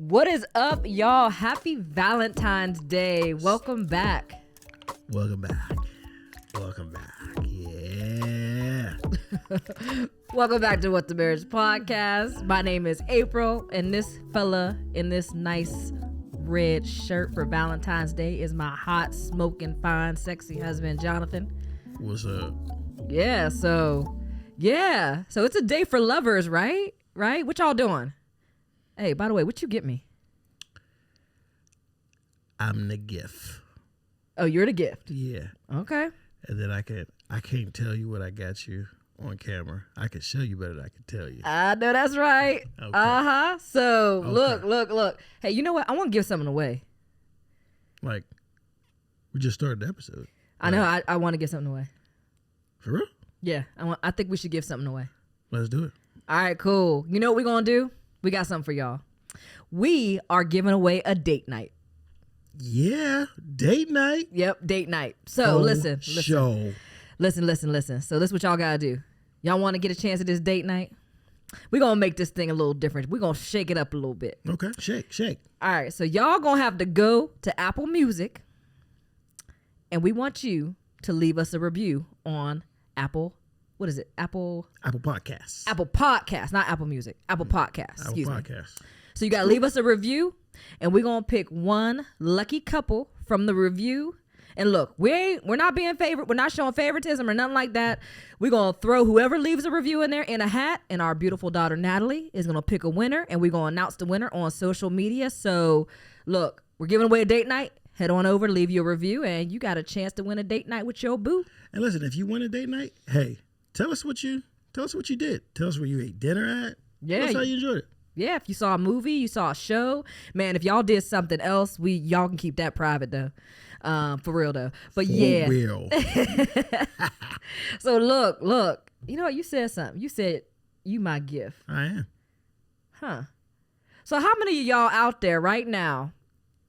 What is up, y'all? Happy Valentine's Day. Welcome back. Welcome back. Welcome back. Yeah. Welcome back to What the Marriage Podcast. My name is April, and this fella in this nice red shirt for Valentine's Day is my hot, smoking, fine, sexy husband, Jonathan. What's up? So it's a day for lovers, right? Right? What y'all doing? Hey, by the way, what you get me? I'm the gift. Oh, you're the gift. Yeah. Okay. And then I can't tell you what I got you on camera. I can show you better than I can tell you. I know that's right. Okay. Uh-huh. So Okay. look. Hey, you know what? I want to give something away. Like, we just started the episode. I know. I want to give something away. For real? Yeah. I think we should give something away. Let's do it. All right, cool. You know what we're going to do? We got something for y'all. We are giving away a date night. Yeah. Date night. Yep, date night. So listen. Show. Listen. So this is what y'all got to do. Y'all want to get a chance at this date night? We're going to make this thing a little different. We're going to shake it up a little bit. Okay. Shake. All right, so y'all going to have to go to Apple Music, and we want you to leave us a review on Apple. What is it? Apple Podcasts. Apple Podcasts, not Apple Music. Apple Podcasts. Excuse me. Podcasts. So you got to leave us a review, and we're going to pick one lucky couple from the review. And look, we're not being favorite. We're not showing favoritism or nothing like that. We're going to throw whoever leaves a review in there in a hat, and our beautiful daughter Natalie is going to pick a winner, and we're going to announce the winner on social media. So look, we're giving away a date night. Head on over, leave your review, and you got a chance to win a date night with your boo. And listen, if you win a date night, hey, tell us what you did. Tell us where you ate dinner at. Yeah. Tell us how you enjoyed it. Yeah, if you saw a movie, you saw a show, man, if y'all did something else, y'all can keep that private though. For real though. But yeah. For real. So look, you know what? You said something. You said you my gift. I am. Huh. So how many of y'all out there right now,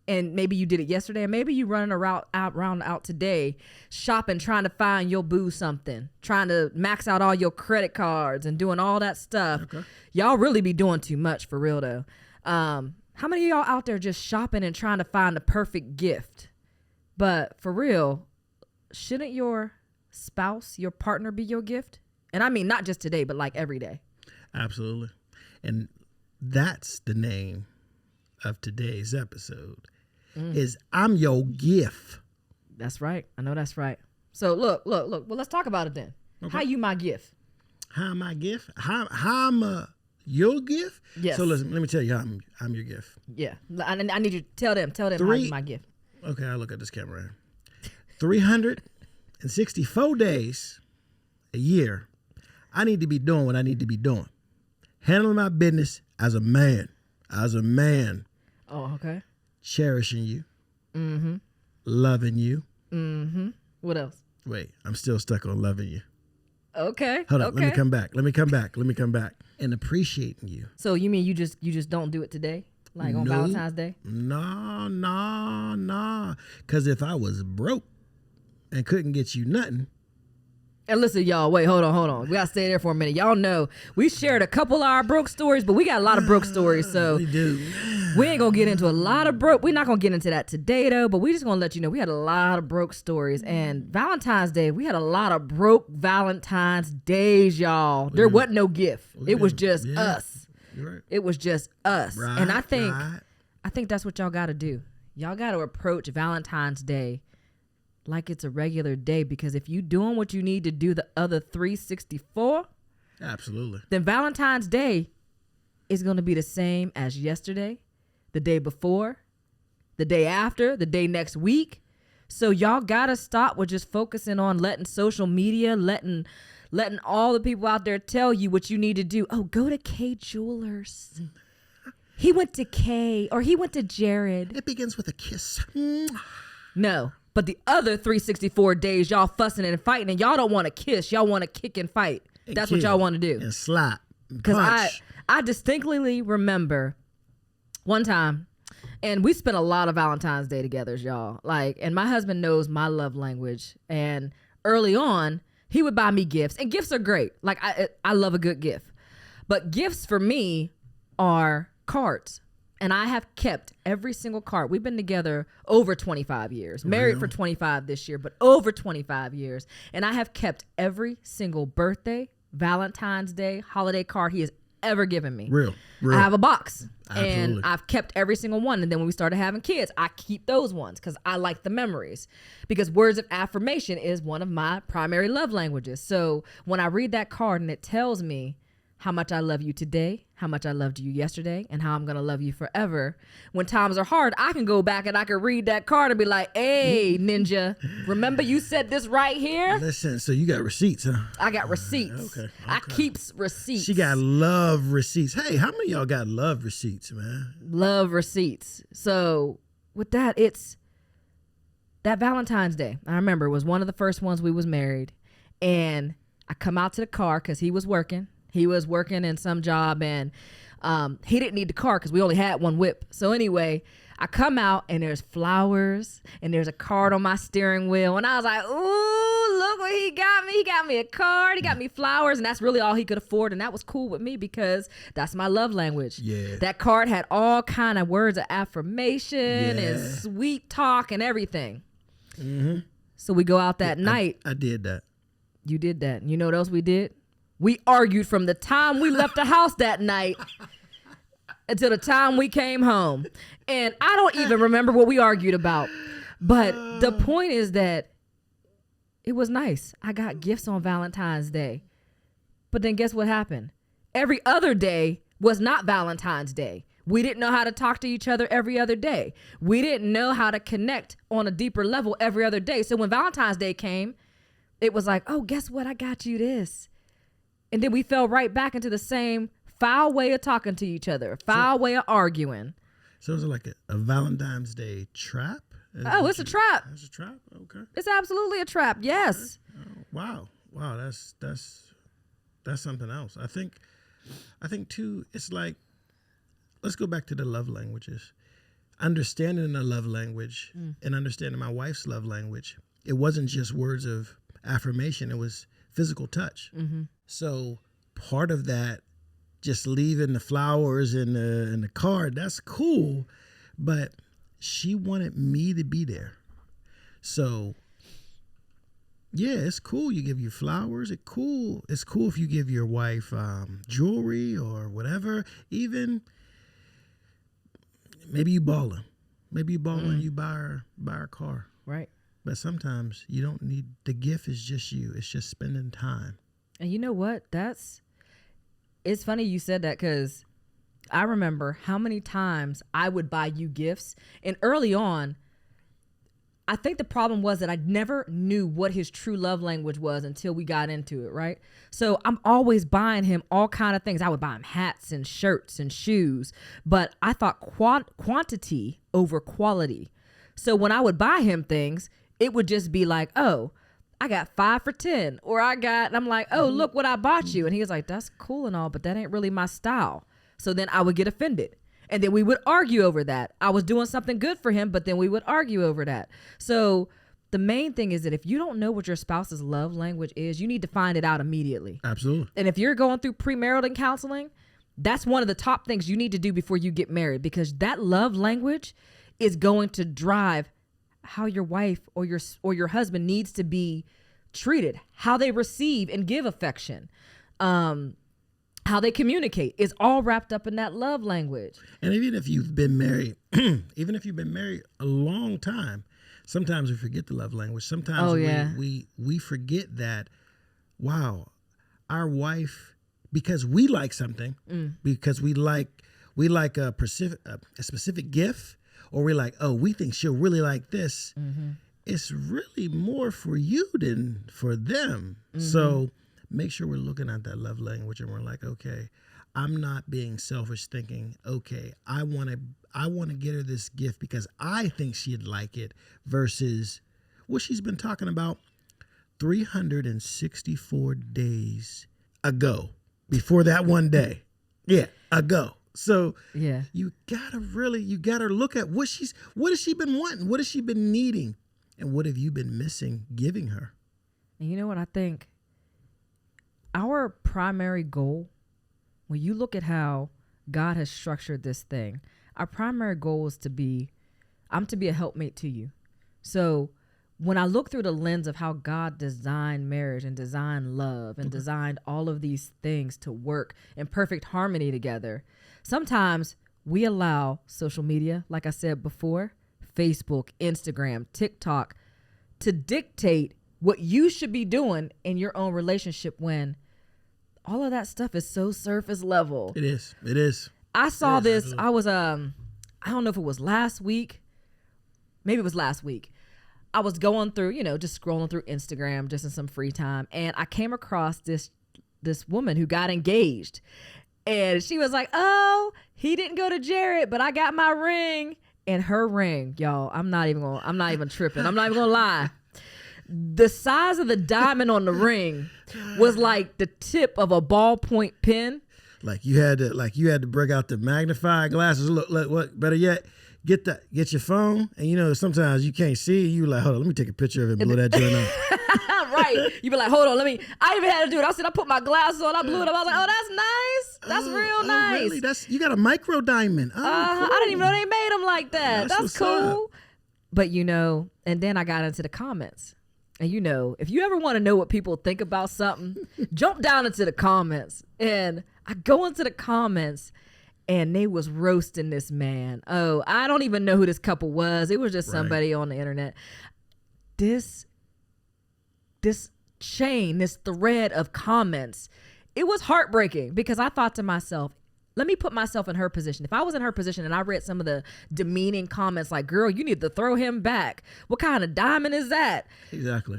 and maybe you did it yesterday, and maybe you running around out today, shopping, trying to find your boo something, trying to max out all your credit cards and doing all that stuff. Okay. Y'all really be doing too much for real though. How many of y'all out there just shopping and trying to find the perfect gift? But for real, shouldn't your spouse, your partner be your gift? And I mean, not just today, but like every day. Absolutely. And that's the name of today's episode is I'm your gift. That's right. I know that's right. So look. Well, let's talk about it then. Okay. How you my gift? How am I gift? How I'm your gift? Yes. So listen, let me tell you how I'm your gift. Yeah. I need you to tell them how you my gift. Okay, I'll look at this camera. 364 days a year, I need to be doing what I need to be doing. Handling my business as a man. Oh, okay. Cherishing you. Mm-hmm. Loving you. Mm-hmm. What else? Wait, I'm still stuck on loving you. Okay. Hold up. Okay. Let me come back. And appreciating you. So you mean you just don't do it today? Like on Valentine's Day? No. Because if I was broke and couldn't get you nothing. And listen, y'all, wait, hold on. We got to stay there for a minute. Y'all know we shared a couple of our broke stories, but we got a lot of broke stories. So we do. We ain't going to get into a lot of broke. We're not going to get into that today, though, but we just going to let you know we had a lot of broke stories. And Valentine's Day, we had a lot of broke Valentine's days, y'all. There wasn't no gift. It was just us. You're right. It was just us. Right, and I think that's what y'all got to do. Y'all got to approach Valentine's Day like it's a regular day, because if you doing what you need to do the other 364, absolutely, then Valentine's Day is going to be the same as yesterday, the day before, the day after, the day next week. So y'all got to stop with just focusing on letting social media, letting all the people out there tell you what you need to do. Oh, go to K Jewelers. He went to K, or he went to Jared. It begins with a kiss. No. But the other 364 days, y'all fussing and fighting, and y'all don't want to kiss. Y'all want to kick and fight. That's what y'all want to do. And slap. Because I distinctly remember one time, and we spent a lot of Valentine's Day together, y'all. And my husband knows my love language. And early on, he would buy me gifts. And gifts are great. I love a good gift. But gifts for me are cards. And I have kept every single card. We've been together over 25 years, married for 25 this year, but over 25 years. And I have kept every single birthday, Valentine's Day, holiday card he has ever given me. Real. I have a box. Absolutely. And I've kept every single one. And then when we started having kids, I keep those ones because I like the memories. Because words of affirmation is one of my primary love languages. So when I read that card and it tells me how much I love you today, how much I loved you yesterday, and how I'm going to love you forever. When times are hard, I can go back and I can read that card and be like, hey, ninja, remember you said this right here? Listen, so you got receipts, huh? I got receipts. Okay. I keeps receipts. She got love receipts. Hey, how many of y'all got love receipts, man? Love receipts. So with that, it's that Valentine's Day. I remember it was one of the first ones we was married. And I come out to the car because he was working. He was working in some job and he didn't need the car because we only had one whip. So anyway, I come out and there's flowers and there's a card on my steering wheel. And I was like, ooh, look what he got me. He got me a card. He got me flowers. And that's really all he could afford. And that was cool with me because that's my love language. Yeah. That card had all kind of words of affirmation and sweet talk and everything. Mm-hmm. So we go out that night. I did that. You did that. You know what else we did? We argued from the time we left the house that night until the time we came home. And I don't even remember what we argued about. But the point is that it was nice. I got gifts on Valentine's Day. But then guess what happened? Every other day was not Valentine's Day. We didn't know how to talk to each other every other day. We didn't know how to connect on a deeper level every other day. So when Valentine's Day came, it was like, oh, guess what? I got you this. And then we fell right back into the same foul way of talking to each other, foul way of arguing. So it was like a Valentine's Day trap? Oh, it's a trap. It's a trap? Okay. It's absolutely a trap. Yes. Oh, wow. Wow, that's something else. I think too, it's like, let's go back to the love languages. Understanding the love language and understanding my wife's love language, it wasn't just words of affirmation, it was physical touch. Mm-hmm. So part of that, just leaving the flowers in the card, that's cool. But she wanted me to be there. So yeah, it's cool. You give you flowers. It's cool if you give your wife jewelry or whatever. Even maybe you balling. And you buy her a car. Right. But sometimes you don't need, the gift is just you. It's just spending time. And you know what? It's funny you said that because I remember how many times I would buy you gifts. And early on, I think the problem was that I never knew what his true love language was until we got into it, right? So I'm always buying him all kind of things. I would buy him hats and shirts and shoes, but I thought quantity over quality. So when I would buy him things, it would just be like, oh, I got 5 for 10, or and I'm like, oh, look what I bought you. And he was like, that's cool and all, but that ain't really my style. So then I would get offended. And then we would argue over that. I was doing something good for him, but then we would argue over that. So the main thing is that if you don't know what your spouse's love language is, you need to find it out immediately. Absolutely. And if you're going through premarital counseling, that's one of the top things you need to do before you get married, because that love language is going to drive how your wife or your husband needs to be treated, how they receive and give affection, how they communicate is all wrapped up in that love language. And even if you've been married, a long time, sometimes we forget the love language. Sometimes we forget that, wow, our wife, because we like something, because we like a specific gift, or we're like, oh, we think she'll really like this. Mm-hmm. It's really more for you than for them. Mm-hmm. So make sure we're looking at that love language and we're like, okay, I'm not being selfish thinking, okay, I want to get her this gift because I think she'd like it, versus what she's been talking about 364 days ago, before that one day. Yeah, ago. So yeah, you gotta look at what has she been wanting? What has she been needing? And what have you been missing giving her? And you know what I think? Our primary goal, when you look at how God has structured this thing, our primary goal is I'm to be a helpmate to you. So when I look through the lens of how God designed marriage and designed love and designed all of these things to work in perfect harmony together, sometimes we allow social media, like I said before, Facebook, Instagram, TikTok, to dictate what you should be doing in your own relationship when all of that stuff is so surface level. It is. I saw this. I was, I don't know if it was last week. Maybe it was last week. I was going through, just scrolling through Instagram just in some free time. And I came across this woman who got engaged. And she was like, oh, he didn't go to Jared, but I got my ring. And her ring, y'all, I'm not even tripping. I'm not even gonna lie. The size of the diamond on the ring was like the tip of a ballpoint pen. Like you had to break out the magnifying glasses. Look, what better yet, get your phone, and sometimes you can't see. You like, hold on, let me take a picture of it and blow that joint up. Right. You be like, hold on, I even had to do it. I put my glasses on, I blew it up. I was like, oh, that's nice. That's real nice. Really? You got a micro diamond. Oh, cool. I didn't even know they made them like that. That's cool. Up. But and then I got into the comments. And if you ever want to know what people think about something, jump down into the comments. And I go into the comments and they was roasting this man. Oh, I don't even know who this couple was. It was just somebody on the internet. This chain, this thread of comments, it was heartbreaking because I thought to myself, let me put myself in her position. If I was in her position and I read some of the demeaning comments like, girl, you need to throw him back. What kind of diamond is that? Exactly.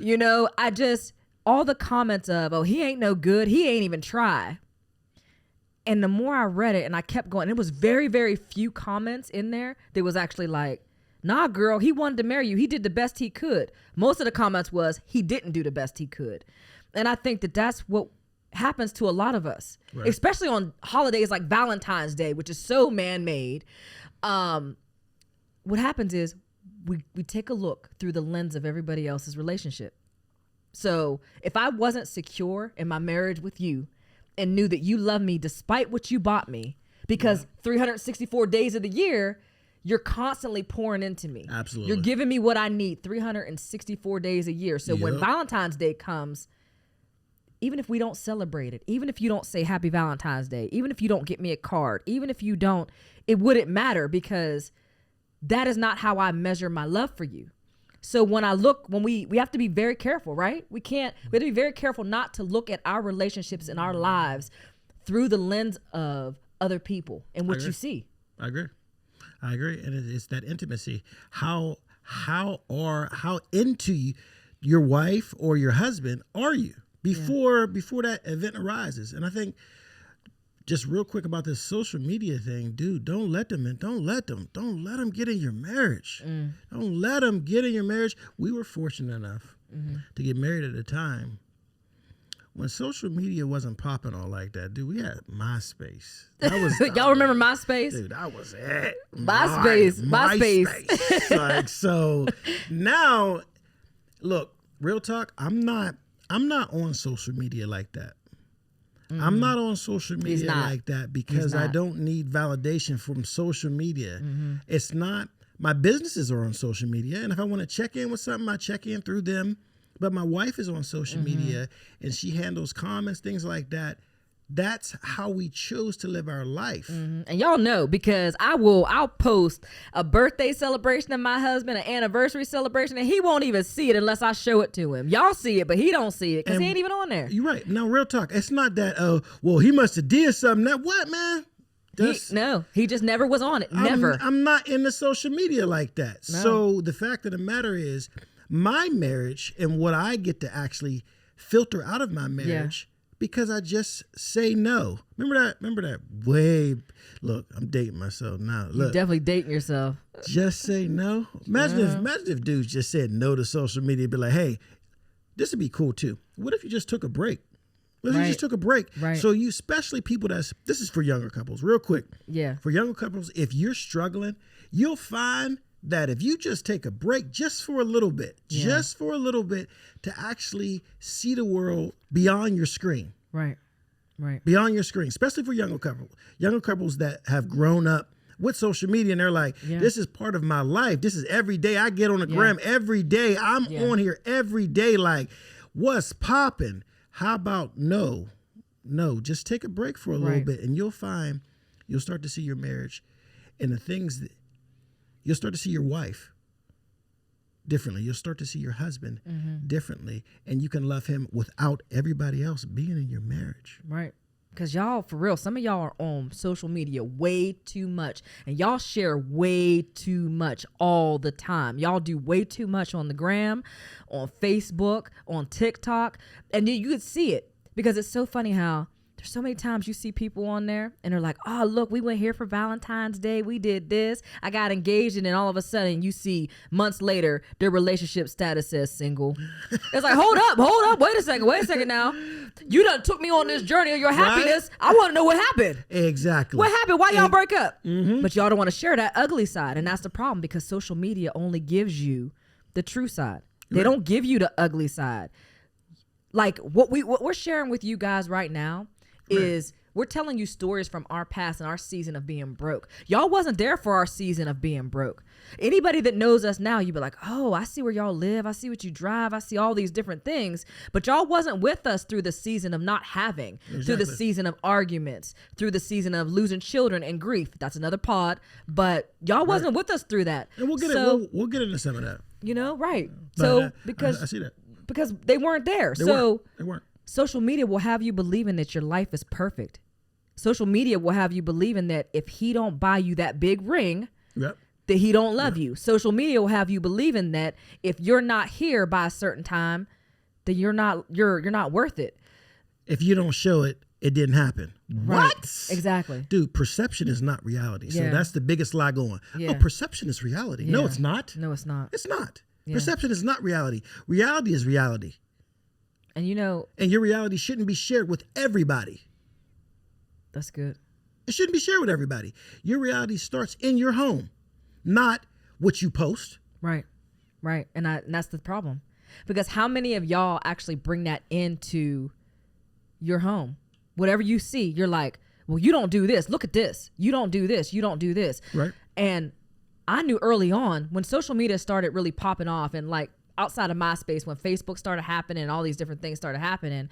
All the comments of, oh, he ain't no good. He ain't even try. And the more I read it and I kept going, it was very, very few comments in there. There was actually like, nah, girl, he wanted to marry you. He did the best he could. Most of the comments was he didn't do the best he could. And I think that that's what happens to a lot of us, right, especially on holidays like Valentine's Day, which is so man-made. What happens is we take a look through the lens of everybody else's relationship. So if I wasn't secure in my marriage with you and knew that you love me despite what you bought me, because 364 days of the year, you're constantly pouring into me. Absolutely. You're giving me what I need 364 days a year. So when Valentine's Day comes, even if we don't celebrate it, even if you don't say Happy Valentine's Day, even if you don't get me a card, even if you don't, it wouldn't matter because that is not how I measure my love for you. So when we have to be very careful, right? We have to be very careful not to look at our relationships and our lives through the lens of other people and what you see. I agree. And it's that intimacy. How into your wife or your husband are you before that event arises? And I think just real quick about this social media thing, dude, don't let them get in your marriage. Don't let them get in your marriage. We were fortunate enough to get married at a time when social media wasn't popping all like that. Dude, we had MySpace. Y'all remember MySpace? Dude, I was at MySpace. Like, so now, look, real talk, I'm not on social media like that. I'm not on social media like that because I don't need validation from social media. It's not, my businesses are on social media, and if I want to check in with something, I check in through them. But my wife is on social media and she handles comments, things like that. That's how we chose to live our life. And y'all know, because I'll post a birthday celebration of my husband, an anniversary celebration, and he won't even see it unless I show it to him. Y'all see it, but he don't see it because he ain't even on there. You're right. No, real talk. It's not that, well, he must have did something. That what, man? He just never was on it. Never. I'm not into social media like that. No. So the fact of the matter is, my marriage and what I get to actually filter out of my marriage, because I just say no. Remember that look, I'm dating myself now. Look, you're definitely dating yourself. Just say no. Imagine if dudes just said no to social media, be like, hey, this would be cool too. What if you just took a break? What if you just took a break? Right. So you, especially people this is for younger couples, real quick. Yeah. For younger couples, if you're struggling, you'll find that if you just take a break just for a little bit, to actually see the world beyond your screen. Right. Beyond your screen, especially for younger couples that have grown up with social media, and they're like, this is part of my life. This is every day. I get on the gram every day. I'm on here every day. Like, what's popping? How about no, just take a break for a little bit, and you'll start to see your marriage and the things that you'll start to see your wife differently. You'll start to see your husband differently, and you can love him without everybody else being in your marriage. Right. Because y'all, for real, some of y'all are on social media way too much, and y'all share way too much all the time. Y'all do way too much on the gram, on Facebook, on TikTok, and you could see it, because it's so funny how there's so many times you see people on there and they're like, oh, look, we went here for Valentine's Day. We did this. I got engaged. And then all of a sudden you see months later, their relationship status says single. It's like, hold up. Wait a second now. You done took me on this journey of your happiness. Right? I want to know what happened. Exactly. What happened? Why y'all break up? But y'all don't want to share that ugly side. And that's the problem, because social media only gives you the true side. They don't give you the ugly side. Like what we're sharing with you guys right now is we're telling you stories from our past and our season of being broke. Y'all wasn't there for our season of being broke. Anybody that knows us now, you'd be like, oh, I see where y'all live. I see what you drive. I see all these different things. But y'all wasn't with us through the season of not having, through the season of arguments, through the season of losing children and grief. That's another pod. But y'all wasn't with us through that. And we'll get into some of that. You know, right. But so because I see that. Because they weren't there. They weren't. Social media will have you believing that your life is perfect. Social media will have you believing that if he don't buy you that big ring, that he don't love you. Social media will have you believing that if you're not here by a certain time, then you're not worth it. If you don't show it, it didn't happen. Right. What? Exactly. Dude, perception is not reality. So that's the biggest lie going. Yeah. Oh, perception is reality. No, it's not. No, it's not. It's not. Yeah. Perception is not reality. Reality is reality. And and your reality shouldn't be shared with everybody. That's good. It shouldn't be shared with everybody. Your reality starts in your home, not what you post. Right. And that's the problem. Because how many of y'all actually bring that into your home? Whatever you see, you're like, well, you don't do this. Look at this. You don't do this. You don't do this. Right. And I knew early on when social media started really popping off, and like outside of MySpace, when Facebook started happening and all these different things started happening,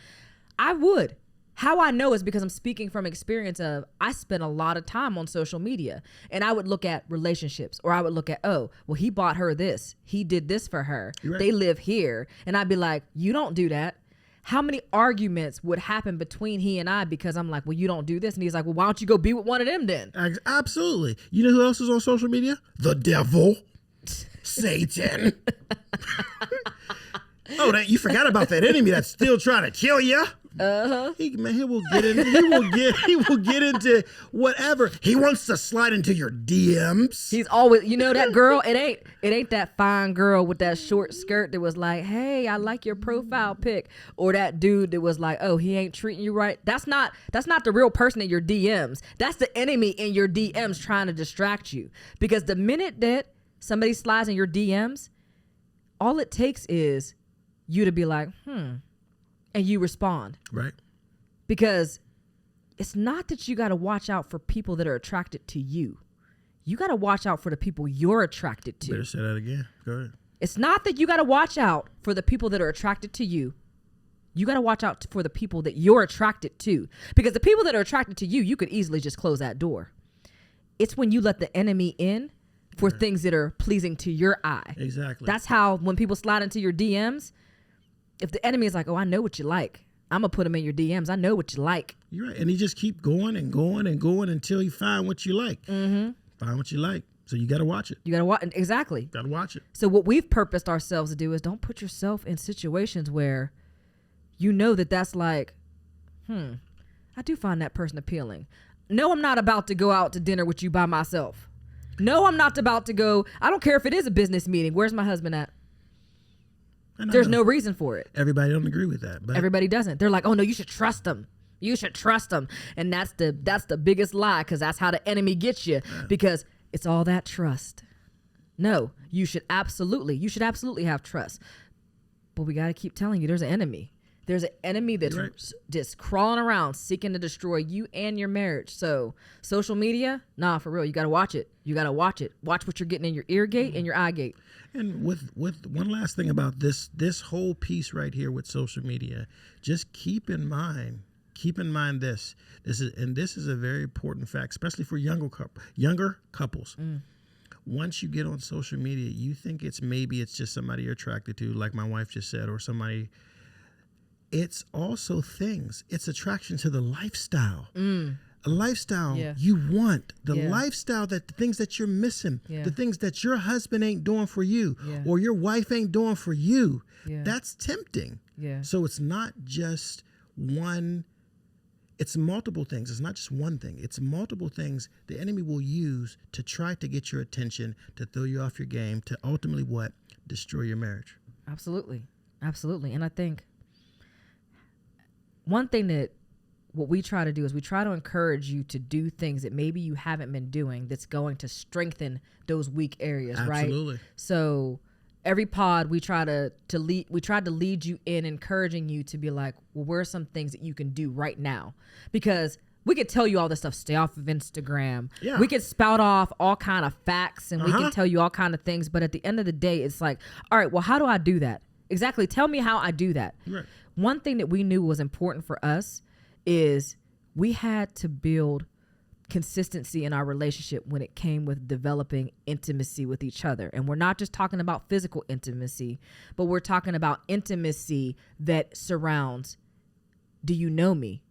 how I know is because I'm speaking from experience of I spent a lot of time on social media, and I would look at relationships, or I would look at, oh, well, he bought her this. He did this for her. Right. They live here. And I'd be like, you don't do that. How many arguments would happen between he and I because I'm like, well, you don't do this. And he's like, well, why don't you go be with one of them then? Absolutely. You know who else is on social media? The devil. Satan. You forgot about that enemy that's still trying to kill you. He will get into whatever. He wants to slide into your DMs. He's always, that girl, it ain't that fine girl with that short skirt that was like, hey, I like your profile pic. Or that dude that was like, oh, he ain't treating you right. That's not the real person in your DMs. That's the enemy in your DMs trying to distract you. Because the minute that somebody slides in your DMs, all it takes is you to be like, and you respond. Right. Because it's not that you got to watch out for people that are attracted to you. You got to watch out for the people you're attracted to. Better say that again. Go ahead. It's not that you got to watch out for the people that are attracted to you. You got to watch out for the people that you're attracted to. Because the people that are attracted to you, you could easily just close that door. It's when you let the enemy in for things that are pleasing to your eye. Exactly. That's how when people slide into your DMs, if the enemy is like, oh, I know what you like, I'm going to put him in your DMs. I know what you like. You're right. And he just keep going and going and going until you find what you like. Mm-hmm. Find what you like. So you got to watch it. You got to watch. Exactly. Got to watch it. So what we've purposed ourselves to do is don't put yourself in situations where you know that's like, I do find that person appealing. No, I'm not about to go out to dinner with you by myself. No, I'm not about to go. I don't care if it is a business meeting. Where's my husband at? There's no reason for it. Everybody don't agree with that. But everybody doesn't. They're like, oh no, you should trust them. You should trust them. And that's the biggest lie, because that's how the enemy gets you, because it's all that trust. No, you should absolutely have trust. But we got to keep telling you there's an enemy. There's an enemy that's just crawling around seeking to destroy you and your marriage. So social media, nah, for real, you got to watch it. You got to watch it. Watch what you're getting in your ear gate and your eye gate. And with one last thing about this whole piece right here with social media, just keep in mind this is a very important fact, especially for younger couples. Once you get on social media, you think it's just somebody you're attracted to, like my wife just said, or somebody. It's also things. It's attraction to the lifestyle. A lifestyle you want. The lifestyle, the things that you're missing. The things that your husband ain't doing for you or your wife ain't doing for you. That's tempting. So it's not just one. It's multiple things. It's not just one thing. It's multiple things the enemy will use to try to get your attention, to throw you off your game, to ultimately what? Destroy your marriage. Absolutely. Absolutely. And I think one thing that what we try to do is we try to encourage you to do things that maybe you haven't been doing that's going to strengthen those weak areas, right? Absolutely. So every pod we try to lead you in, encouraging you to be like, well, where are some things that you can do right now? Because we could tell you all this stuff, stay off of Instagram. Yeah. We could spout off all kind of facts and we can tell you all kind of things. But at the end of the day, it's like, all right, well, how do I do that? Exactly. Tell me how I do that. Right. One thing that we knew was important for us is we had to build consistency in our relationship when it came with developing intimacy with each other. And we're not just talking about physical intimacy, but we're talking about intimacy that surrounds, do you know me?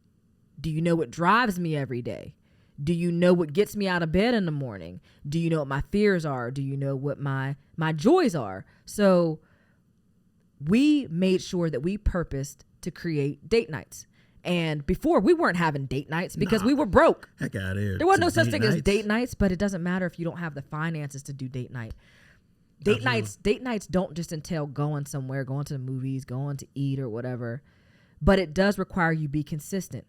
Do you know what drives me every day? Do you know what gets me out of bed in the morning? Do you know what my fears are? Do you know what my joys are? So we made sure that we purposed to create date nights. And before, we weren't having date nights because we were broke. Heck out of here. There was no such thing as date nights, but it doesn't matter if you don't have the finances to do date night. Date nights don't just entail going somewhere, going to the movies, going to eat or whatever, but it does require you be consistent.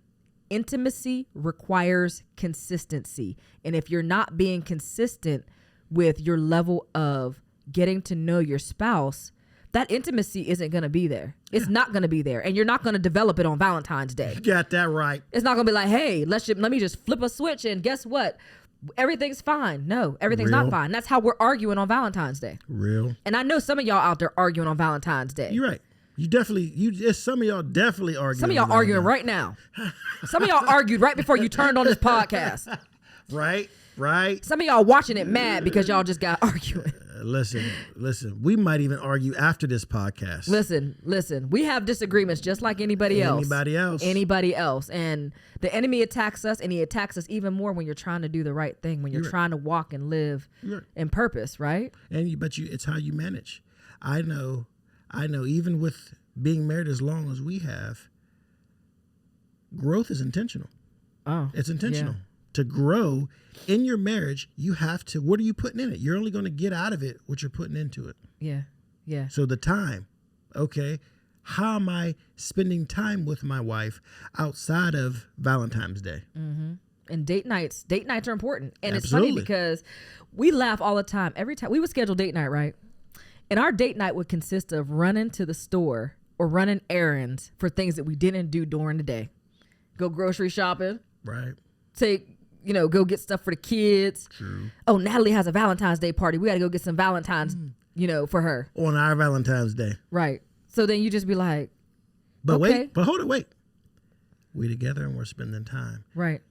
Intimacy requires consistency. And if you're not being consistent with your level of getting to know your spouse, that intimacy isn't going to be there. It's not going to be there. And you're not going to develop it on Valentine's Day. You got that right. It's not going to be like, hey, let me just flip a switch and guess what? Everything's fine. No, everything's not fine. That's how we're arguing on Valentine's Day. Real. And I know some of y'all out there arguing on Valentine's Day. You're right. Some of y'all definitely arguing. Some of y'all arguing right now. Some of y'all argued right before you turned on this podcast. Right. Some of y'all watching it mad because y'all just got arguing. Listen. We might even argue after this podcast. Listen. We have disagreements just like anybody else. Anybody else. And the enemy attacks us, and he attacks us even more when you're trying to do the right thing, when you're trying to walk and live in purpose, right? But it's how you manage. I know, even with being married as long as we have, growth is intentional. Oh, it's intentional. Yeah. To grow in your marriage, you have to, what are you putting in it? You're only going to get out of it what you're putting into it. Yeah. So the time, okay, how am I spending time with my wife outside of Valentine's Day? Mm-hmm. And date nights are important. And Absolutely. It's funny because we laugh all the time. Every time we would schedule date night, right? And our date night would consist of running to the store or running errands for things that we didn't do during the day. Go grocery shopping. Right. Go get stuff for the kids. True. Oh, Natalie has a Valentine's Day party. We got to go get some Valentines, for her. On our Valentine's Day. Right. So then you just be like, but wait. We together and we're spending time. Right.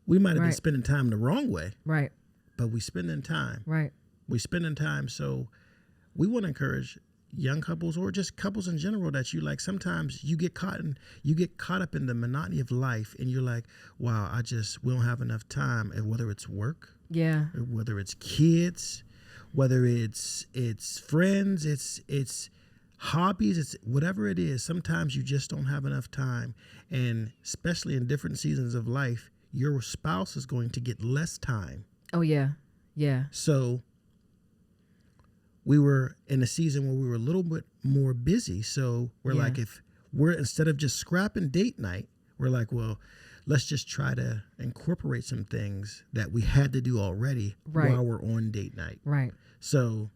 We might have been spending time the wrong way. Right. But we spending time. Right. We spending time. So we want to encourage young couples or just couples in general that you like. Sometimes you get caught up in the monotony of life and you're like, wow, we don't have enough time. And whether it's work, whether it's kids, whether it's friends, it's hobbies, it's whatever it is. Sometimes you just don't have enough time. And especially in different seasons of life, your spouse is going to get less time. Oh yeah. Yeah. So we were in a season where we were a little bit more busy. So we're like, if we're, instead of just scrapping date night, we're like, well, let's just try to incorporate some things that we had to do already while we're on date night. Right. So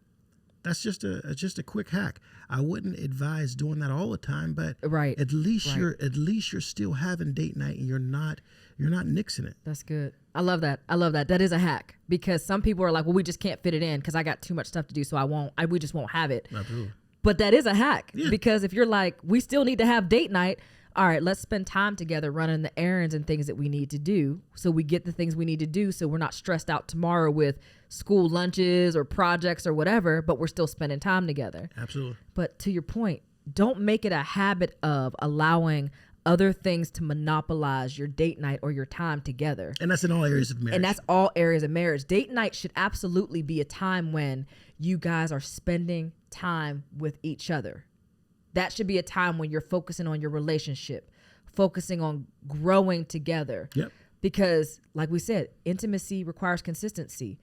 That's just a quick hack. I wouldn't advise doing that all the time, but right. at least you're still having date night and you're not nixing it. That's good. I love that. That is a hack, because some people are like, well, we just can't fit it in because I got too much stuff to do, so we just won't have it. Absolutely. But that is a hack, yeah. because if you're like, we still need to have date night, all right, let's spend time together running the errands and things that we need to do, so we get the things we need to do, so we're not stressed out tomorrow with school lunches or projects or whatever, but we're still spending time together. Absolutely. But to your point, don't make it a habit of allowing other things to monopolize your date night or your time together. And that's in all areas of marriage. And that's all areas of marriage. Date night should absolutely be a time when you guys are spending time with each other. That should be a time when you're focusing on your relationship, focusing on growing together. Yep. Because like we said, intimacy requires consistency.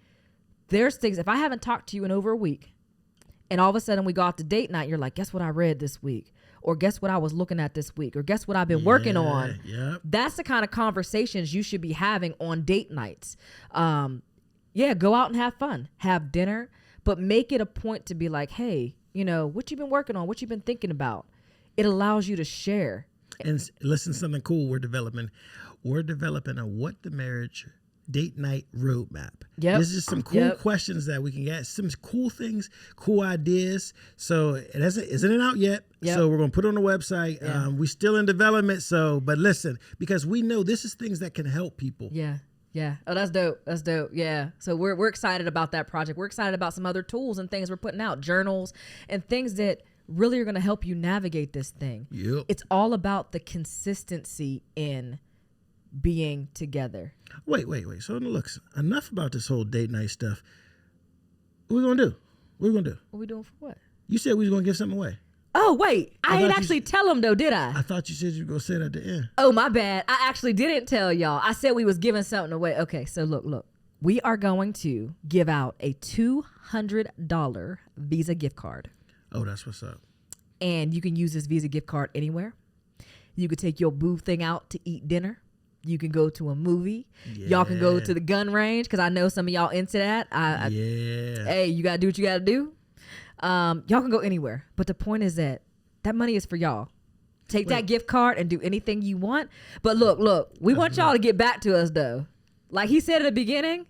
There's things, if I haven't talked to you in over a week and all of a sudden we go out to date night, you're like, guess what I read this week? Or guess what I was looking at this week? Or guess what I've been working on? Yep. That's the kind of conversations you should be having on date nights. Go out and have fun, have dinner, but make it a point to be like, hey, what you been working on, what you been thinking about. It allows you to share. And listen, something cool we're developing a What the Marriage date night roadmap. Yep. This is some cool questions that we can get, some cool things, cool ideas. So it isn't out yet. Yep. So we're going to put it on the website. Yeah. We're still in development. But listen, because we know this is things that can help people. Yeah. Yeah. Oh, that's dope. That's dope. Yeah. So we're excited about that project. We're excited about some other tools and things we're putting out, journals and things that really are going to help you navigate this thing. Yep. It's all about the consistency in being together. Wait. So look, enough about this whole date night stuff. What we going to do? What we doing for what? You said we was going to give something away. Oh, wait. I didn't actually tell them, though, did I? I thought you said you were going to say it at the end. Oh, my bad. I actually didn't tell y'all. I said we was giving something away. Okay, so look. We are going to give out a $200 Visa gift card. Oh, that's what's up. And you can use this Visa gift card anywhere. You could take your boo thing out to eat dinner. You can go to a movie. Yeah. Y'all can go to the gun range, because I know some of y'all into that. Hey, you got to do what you got to do. Y'all can go anywhere. But the point is that money is for y'all. Take that gift card and do anything you want. But look, we want y'all to get back to us, though. Like he said at the beginning,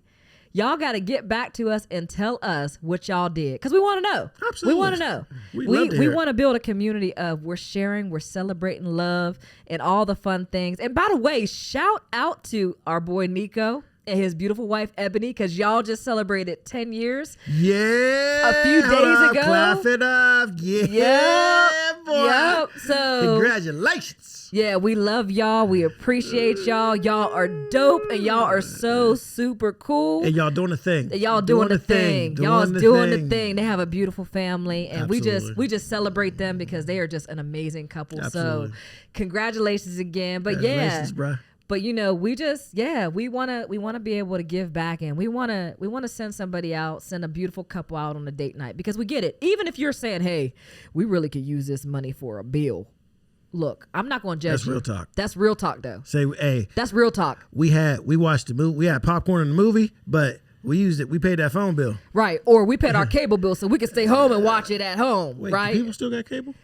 y'all got to get back to us and tell us what y'all did, because we want to know. Absolutely. We want to know. We want to build a community of we're sharing, we're celebrating love and all the fun things. And by the way, shout out to our boy Nico and his beautiful wife Ebony, because y'all just celebrated 10 years. Yeah. A few days ago. Clap it up. Yeah. Yep. Boy. Yep. So congratulations. Yeah, we love y'all. We appreciate y'all. Y'all are dope, and y'all are so super cool. And y'all doing the thing. Y'all doing the thing. Y'all's doing the thing. They have a beautiful family, and we just celebrate them because they are just an amazing couple. Absolutely. So congratulations again. But congratulations, bruh. But we want to be able to give back, and we want to send somebody out, send a beautiful couple out on a date night, because we get it. Even if you're saying, hey, we really could use this money for a bill. Look, I'm not going to judge you. That's real talk. That's real talk, though. Say, hey. That's real talk. We watched the movie. We had popcorn in the movie, but we used it. We paid that phone bill. Right. Or we paid our cable bill so we could stay home and watch it at home. Wait, right? Do people still got cable?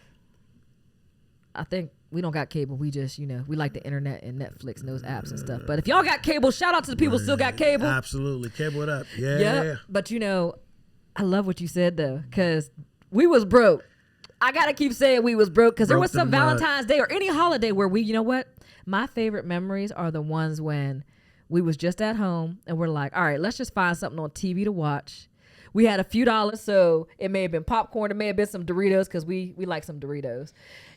I think we don't got cable. We just, we like the internet and Netflix and those apps and stuff. But if y'all got cable, shout out to the people who still got cable. Absolutely. Cable it up. Yeah. Yep. But I love what you said, though, because we was broke. I got to keep saying we was broke, because there was some Valentine's Day or any holiday where we, my favorite memories are the ones when we was just at home and we're like, all right, let's just find something on TV to watch. We had a few dollars, so it may have been popcorn. It may have been some Doritos, because we like some Doritos.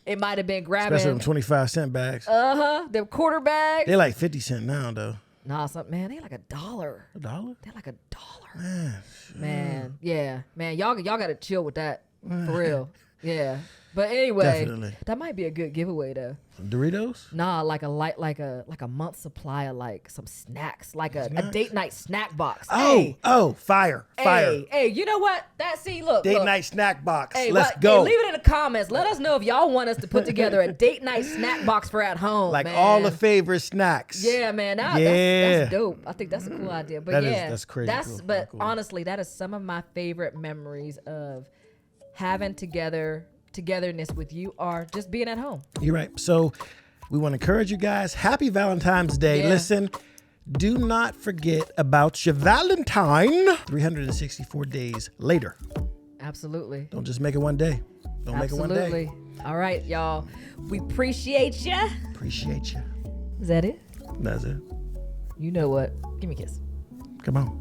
It might have been grabbing. Especially them 25-cent bags. Them quarter bags. They like 50 cents now, though. Nah, man, they like $1. $1? They're like $1. Man, yeah. Man, y'all got to chill with that. For real. Yeah. But anyway, Definitely. that might be a good giveaway though. Doritos? Nah, like a month supply of like some snacks, like a date night snack box. Oh, fire. Hey, you know what? Look. Date night snack box. Hey, Let's go. Hey, leave it in the comments. Let us know if y'all want us to put together a date night snack box for at home. Like man. all the favorite snacks. Yeah, man. That's dope. I think that's a cool idea. But that's crazy. Cool. But cool. honestly, that is some of my favorite memories of having togetherness with you, or just being at home. You're right. So we want to encourage you guys. Happy Valentine's Day. Yeah. Listen, do not forget about your Valentine 364 days later. Absolutely. Don't just make it one day. Don't make it one day. All right, y'all. We appreciate ya. Appreciate you. Is that it? That's it. You know what? Give me a kiss. Come on.